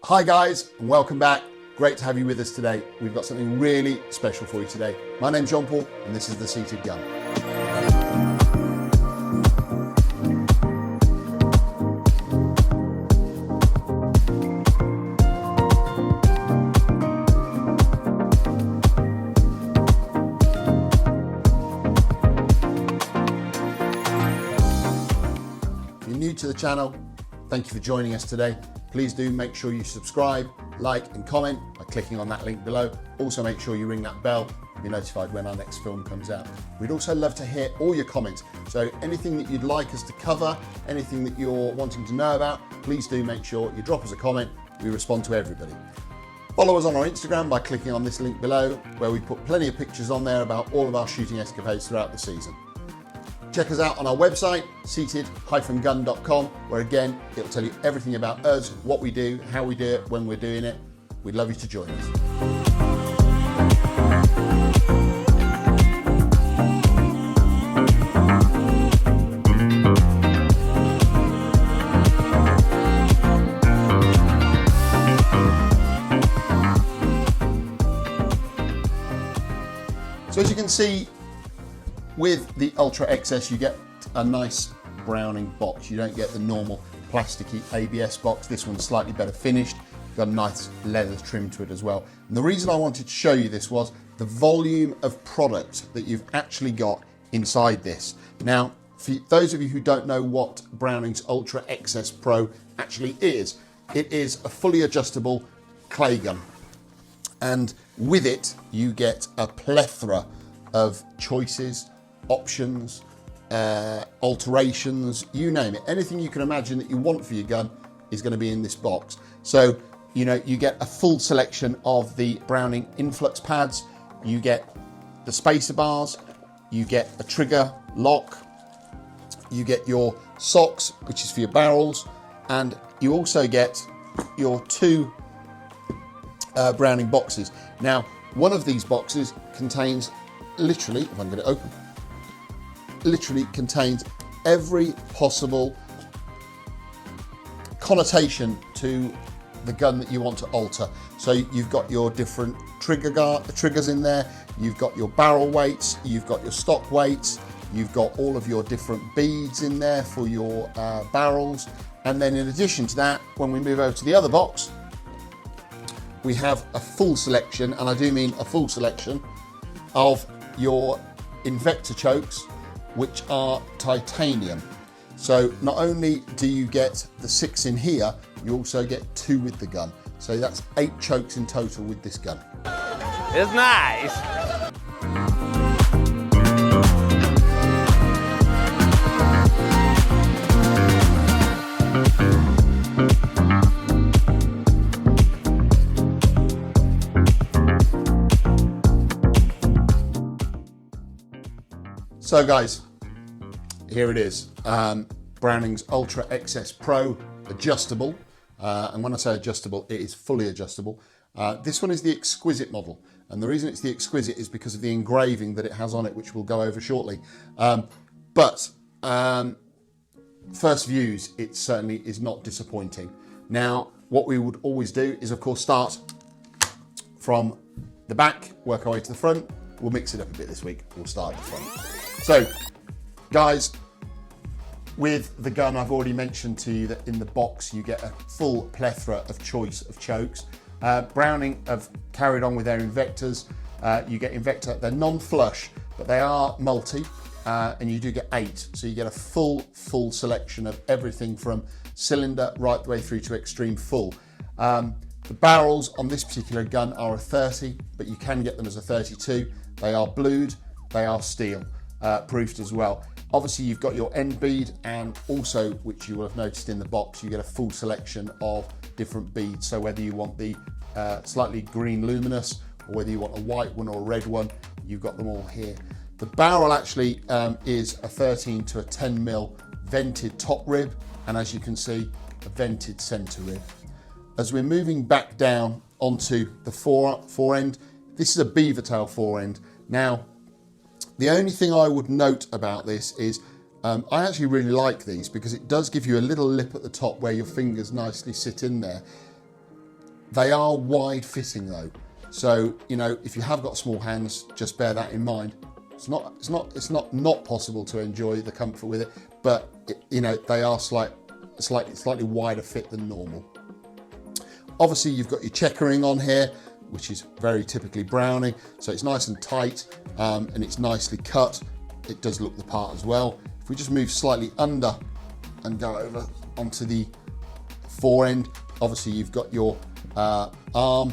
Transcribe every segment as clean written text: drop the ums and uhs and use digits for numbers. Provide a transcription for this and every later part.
Hi guys, and welcome back. Great to have you with us today. We've got something really special for you today. My name's Jean-Paul, and this is the Seated Gun. If you're new to the channel, thank you for joining us today. Please do make sure you subscribe, like and comment by clicking on that link below. Also make sure you ring that bell to be notified when our next film comes out. We'd also love to hear all your comments. So anything that you'd like us to cover, anything that you're wanting to know about, please do make sure you drop us a comment. We respond to everybody. Follow us on our Instagram by clicking on this link below, where we put plenty of pictures on there about all of our shooting escapades throughout the season. Check us out on our website, seated-gun.com, where again, it'll tell you everything about us, what we do, how we do it, when we're doing it. We'd love you to join us. So as you can see, with the Ultra XS, you get a nice Browning box. You don't get the normal plasticky ABS box. This one's slightly better finished. Got a nice leather trim to it as well. And the reason I wanted to show you this was the volume of product that you've actually got inside this. Now, for those of you who don't know what Browning's Ultra XS Pro actually is, it is a fully adjustable clay gun. And with it, you get a plethora of choices, options, alterations, you name it. Anything you can imagine that you want for your gun is going to be in this box. So, you know, you get a full selection of the Browning influx pads, you get the spacer bars, you get a trigger lock, you get your socks, which is for your barrels, and you also get your two Browning boxes. Now, one of these boxes contains literally, if I can get it open, literally contains every possible connotation to the gun that you want to alter. So you've got your different triggers in there, you've got your barrel weights, you've got your stock weights, you've got all of your different beads in there for your barrels. And then in addition to that, when we move over to the other box, we have a full selection, and I do mean a full selection, of your Invector chokes, which are titanium. So not only do you get the 6 in here, you also get 2 with the gun. So that's 8 chokes in total with this gun. It's nice. So guys, here it is, Browning's Ultra XS Pro adjustable, and when I say adjustable, it is fully adjustable. This one is the Exquisite model, and the reason it's the Exquisite is because of the engraving that it has on it, which we'll go over shortly. But first views, it certainly is not disappointing. Now, what we would always do is, of course, start from the back, work our way to the front. We'll mix it up a bit this week. We'll start at the front. So, guys, with the gun, I've already mentioned to you that in the box you get a full plethora of choice of chokes. Browning have carried on with their Invectors. You get Invector, they're non-flush, but they are multi, and you do get 8. So you get a full selection of everything from cylinder right the way through to extreme full. The barrels on this particular gun are a 30, but you can get them as a 32. They are blued, they are steel. Proofed as well. Obviously you've got your end bead, and also, which you will have noticed in the box, you get a full selection of different beads. So whether you want the slightly green luminous, or whether you want a white one or a red one, you've got them all here. The barrel actually is a 13 to a 10 mil vented top rib, and as you can see, a vented center rib. As we're moving back down onto the fore end, this is a beaver tail fore end. Now, the only thing I would note about this is I actually really like these because it does give you a little lip at the top where your fingers nicely sit in there. They are wide fitting though. So, you know, if you have got small hands, just bear that in mind. It's not possible to enjoy the comfort with it, but you know, they are slightly wider fit than normal. Obviously you've got your checkering on here, which is very typically Browning. So it's nice and tight, and it's nicely cut. It does look the part as well. If we just move slightly under and go over onto the fore end, obviously you've got your arm,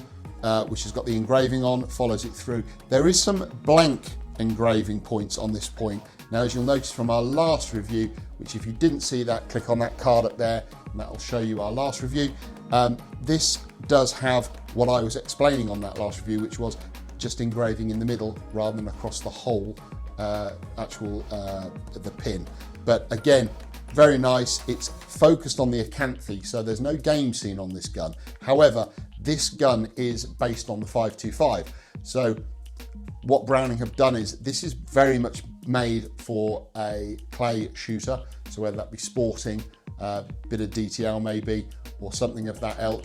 which has got the engraving on, follows it through. There is some blank engraving points on this point. Now, as you'll notice from our last review, which if you didn't see that, click on that card up there, and that'll show you our last review. This does have what I was explaining on that last review, which was just engraving in the middle rather than across the whole the pin. But again, very nice. It's focused on the acanthe, so there's no game scene on this gun. However, this gun is based on the 525. So what Browning have done is, this is very much made for a clay shooter. So whether that be sporting, bit of DTL maybe, or something of that ilk,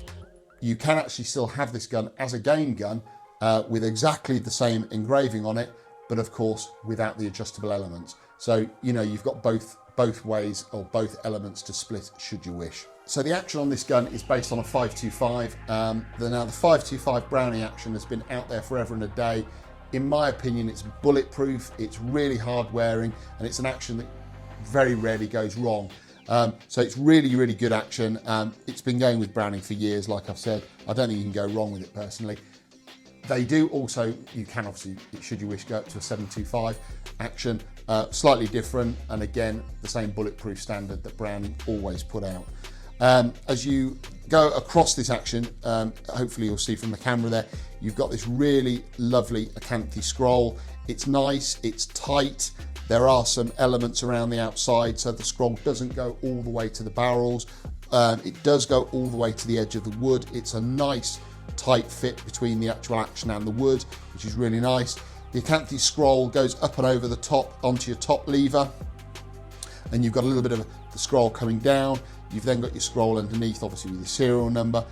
you can actually still have this gun as a game gun with exactly the same engraving on it, but of course without the adjustable elements. So, you know, you've got both ways or both elements to split should you wish. So the action on this gun is based on a 525. Now the 525 Browning action has been out there forever and a day. In my opinion, it's bulletproof, it's really hard wearing, and it's an action that very rarely goes wrong. So it's really, really good action. It's been going with Browning for years, like I've said. I don't think you can go wrong with it personally. They do also, you can obviously, should you wish, go up to a 725 action, slightly different, and again, the same bulletproof standard that Browning always put out. As you go across this action, hopefully you'll see from the camera there, you've got this really lovely acanthe scroll. It's nice, it's tight. There are some elements around the outside, so the scroll doesn't go all the way to the barrels. It does go all the way to the edge of the wood. It's a nice tight fit between the actual action and the wood, which is really nice. The acanthe scroll goes up and over the top onto your top lever, and you've got a little bit of the scroll coming down. You've then got your scroll underneath, obviously with your serial number,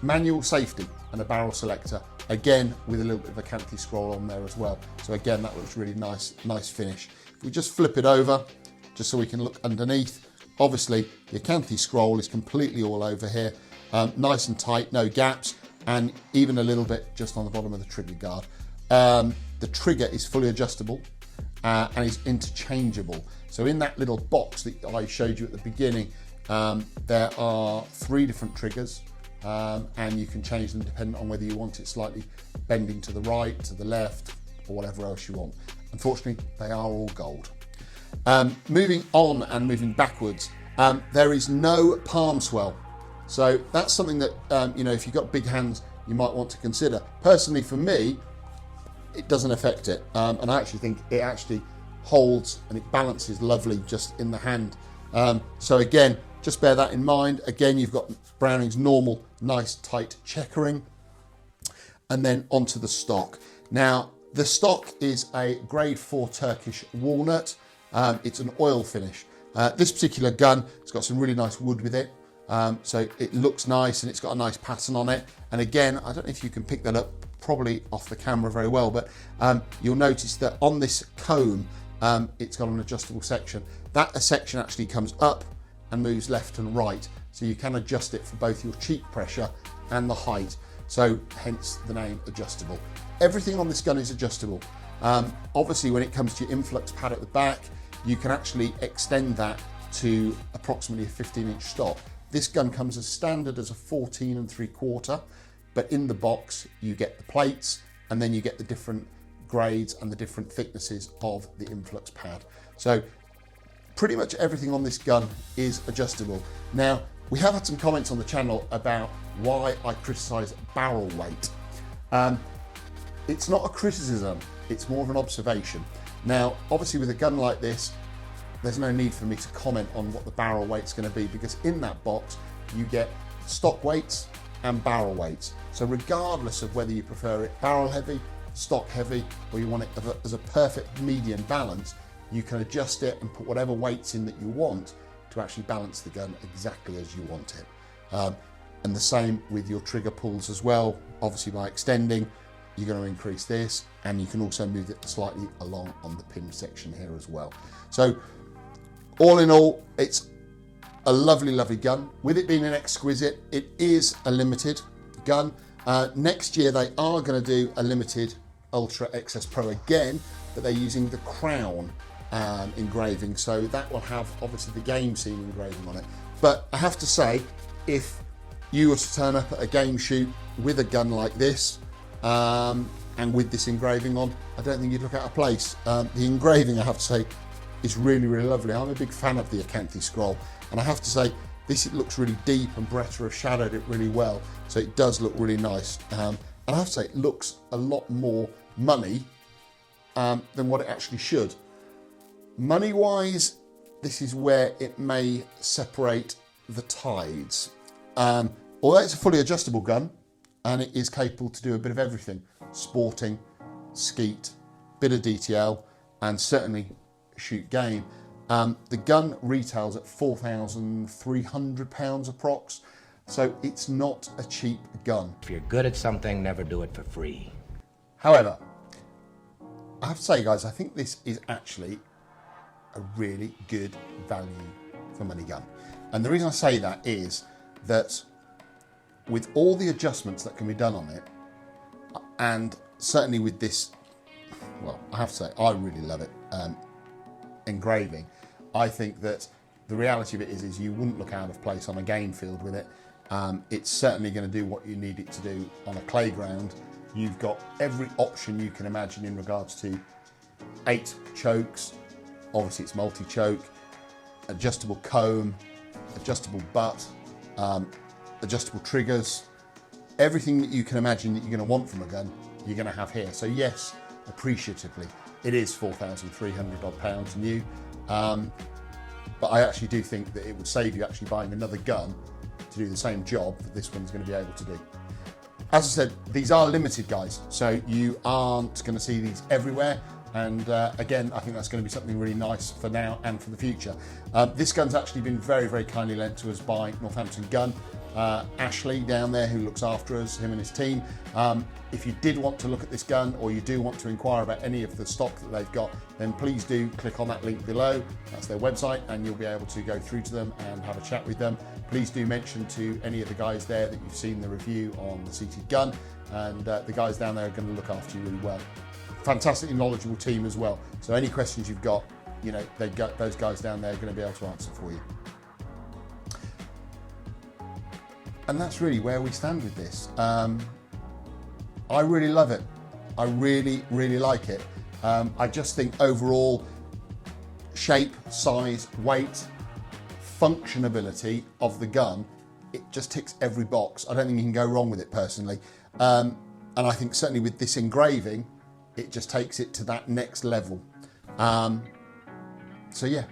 manual safety, and a barrel selector, again with a little bit of a acanthe scroll on there as well. So again, that looks really nice finish. If we just flip it over, just so we can look underneath, obviously the acanthe scroll is completely all over here, nice and tight, no gaps, and even a little bit just on the bottom of the trigger guard. The trigger is fully adjustable and is interchangeable. So in that little box that I showed you at the beginning, there are 3 different triggers, and you can change them depending on whether you want it slightly bending to the right, to the left, or whatever else you want. Unfortunately, they are all gold. Moving on and moving backwards, there is no palm swell. So that's something that, you know, if you've got big hands, you might want to consider. Personally, for me, it doesn't affect it. And I actually think it actually holds and it balances lovely just in the hand. So again, just bear that in mind. Again, you've got Browning's normal, nice, tight checkering. And then onto the stock. Now, the stock is a grade 4 Turkish walnut. It's an oil finish. This particular gun has got some really nice wood with it. So it looks nice and it's got a nice pattern on it. And again, I don't know if you can pick that up probably off the camera very well, but you'll notice that on this comb, it's got an adjustable section. That section actually comes up and moves left and right. So you can adjust it for both your cheek pressure and the height. So hence the name adjustable. Everything on this gun is adjustable. Obviously when it comes to your influx pad at the back, you can actually extend that to approximately a 15-inch stock. This gun comes as standard as a 14 3/4, but in the box you get the plates and then you get the different grades and the different thicknesses of the influx pad. So pretty much everything on this gun is adjustable. Now, we have had some comments on the channel about why I criticise barrel weight. It's not a criticism, it's more of an observation. Now, obviously with a gun like this, there's no need for me to comment on what the barrel weight's going to be, because in that box you get stock weights and barrel weights. So regardless of whether you prefer it barrel heavy, stock heavy, or you want it as a perfect medium balance, you can adjust it and put whatever weights in that you want to actually balance the gun exactly as you want it. And the same with your trigger pulls as well. Obviously by extending, you're going to increase this, and you can also move it slightly along on the pin section here as well. So all in all, it's a lovely, lovely gun. With it being an Exquisite, it is a limited gun. Next year they are going to do a limited Ultra XS Pro again, but they're using the crown engraving, so that will have obviously the game scene engraving on it. But I have to say, if you were to turn up at a game shoot with a gun like this and with this engraving on, I don't think you'd look out of place. The engraving, I have to say, is really, really lovely. I'm a big fan of the Acanthe scroll, and I have to say, this it looks really deep, and Beretta have shadowed it really well, so it does look really nice. And I have to say, it looks a lot more money than what it actually should. Money-wise, this is where it may separate the tides. Although it's a fully adjustable gun, and it is capable to do a bit of everything: sporting, skeet, bit of DTL, and certainly shoot game. The gun retails at £4,300 approx, so it's not a cheap gun. If you're good at something, never do it for free. However, I have to say, guys, I think this is actually a really good value for money gun. And the reason I say that is that with all the adjustments that can be done on it, and certainly with this, well, I have to say, I really love it, engraving. I think that the reality of it is you wouldn't look out of place on a game field with it. It's certainly going to do what you need it to do on a playground. You've got every option you can imagine in regards to 8 chokes, obviously it's multi-choke, adjustable comb, adjustable butt, adjustable triggers, everything that you can imagine that you're going to want from a gun, you're going to have here. So yes, appreciatively, it is £4,300 odd new, but I actually do think that it would save you actually buying another gun to do the same job that this one's going to be able to do. As I said, these are limited, guys, so you aren't going to see these everywhere. And again, I think that's going to be something really nice for now and for the future. This gun's actually been very, very kindly lent to us by Northampton Gun. Ashley down there, who looks after us, him and his team. If you did want to look at this gun, or you do want to inquire about any of the stock that they've got, then please do click on that link below. That's their website, and you'll be able to go through to them and have a chat with them. Please do mention to any of the guys there that you've seen the review on the seated gun, and the guys down there are going to look after you really well. Fantastically knowledgeable team as well. So any questions you've got, you know, those guys down there are going to be able to answer for you. And that's really where we stand with this. I really love it. I really, really like it. I just think overall, shape, size, weight, functionability of the gun, it just ticks every box. I don't think you can go wrong with it personally. And I think certainly with this engraving, it just takes it to that next level. So yeah,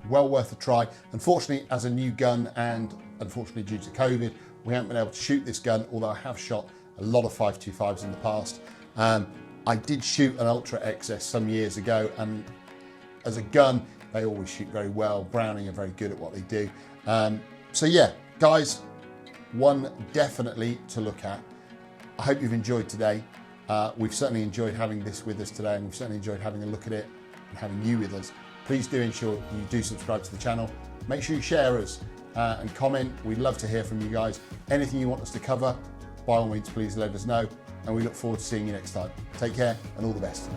well worth a try. Unfortunately, as a new gun, and unfortunately due to COVID, we haven't been able to shoot this gun, although I have shot a lot of 525s in the past. I did shoot an Ultra XS some years ago, and as a gun, they always shoot very well. Browning are very good at what they do. So yeah, guys, one definitely to look at. I hope you've enjoyed today. We've certainly enjoyed having this with us today, and we've certainly enjoyed having a look at it and having you with us. Please do ensure you do subscribe to the channel. Make sure you share us and comment. We'd love to hear from you guys. Anything you want us to cover, by all means, please let us know. And we look forward to seeing you next time. Take care and all the best.